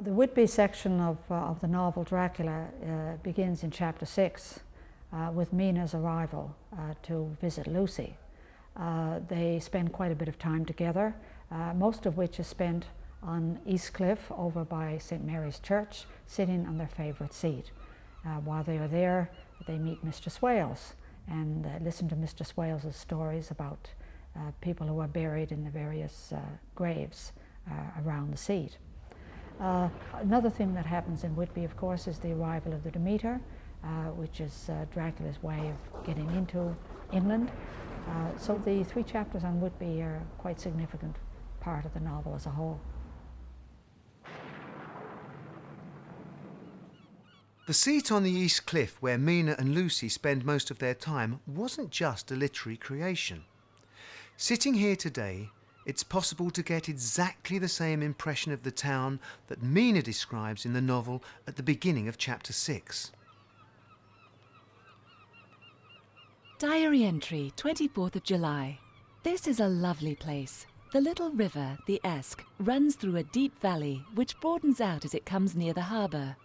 The Whitby section of the novel Dracula begins in chapter 6 with Mina's arrival to visit Lucy. They spend quite a bit of time together, most of which is spent on East Cliff over by St. Mary's Church, sitting on their favourite seat. While they are there, they meet Mistress Wales and listen to Mistress Wales's stories about people who are buried in the various graves around the seat. Another thing that happens in Whitby, of course, is the arrival of the Demeter, which is Dracula's way of getting into England. So the 3 chapters on Whitby are quite significant part of the novel as a whole. The seat on the East Cliff where Mina and Lucy spend most of their time wasn't just a literary creation. Sitting here today, it's possible to get exactly the same impression of the town that Mina describes in the novel at the beginning of chapter 6. Diary entry, 24th of July. This is a lovely place. The little river, the Esk, runs through a deep valley which broadens out as it comes near the harbour.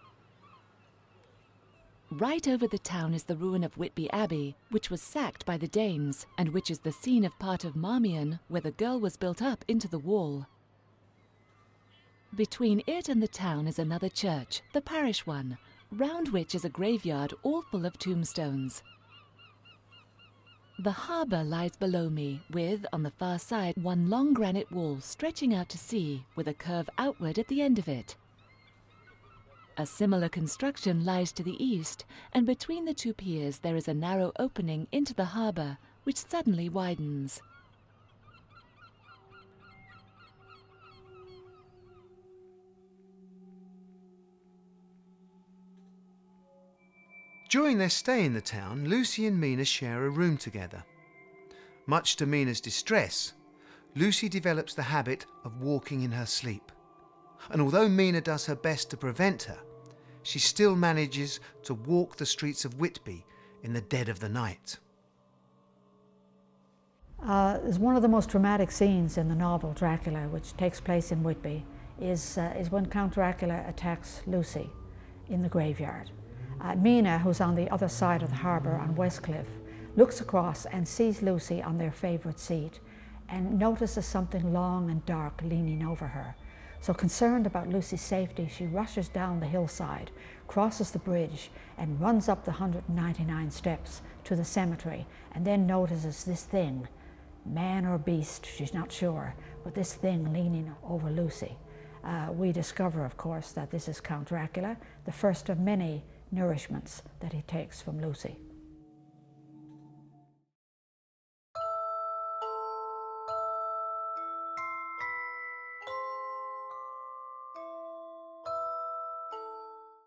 Right over the town is the ruin of Whitby Abbey, which was sacked by the Danes, and which is the scene of part of Marmion, where the girl was built up into the wall. Between it and the town is another church, the parish one, round which is a graveyard all full of tombstones. The harbour lies below me, with, on the far side, one long granite wall stretching out to sea, with a curve outward at the end of it. A similar construction lies to the east, and between the 2 piers there is a narrow opening into the harbour, which suddenly widens. During their stay in the town, Lucy and Mina share a room together. Much to Mina's distress, Lucy develops the habit of walking in her sleep. And although Mina does her best to prevent her, she still manages to walk the streets of Whitby in the dead of the night. Is one of the most dramatic scenes in the novel Dracula, which takes place in Whitby, is when Count Dracula attacks Lucy in the graveyard. Mina, who's on the other side of the harbour on West Cliff, looks across and sees Lucy on their favourite seat and notices something long and dark leaning over her. So concerned about Lucy's safety, she rushes down the hillside, crosses the bridge, and runs up the 199 steps to the cemetery, and then notices this thing, man or beast, she's not sure, but this thing leaning over Lucy. We discover, of course, that this is Count Dracula, the first of many nourishments that he takes from Lucy.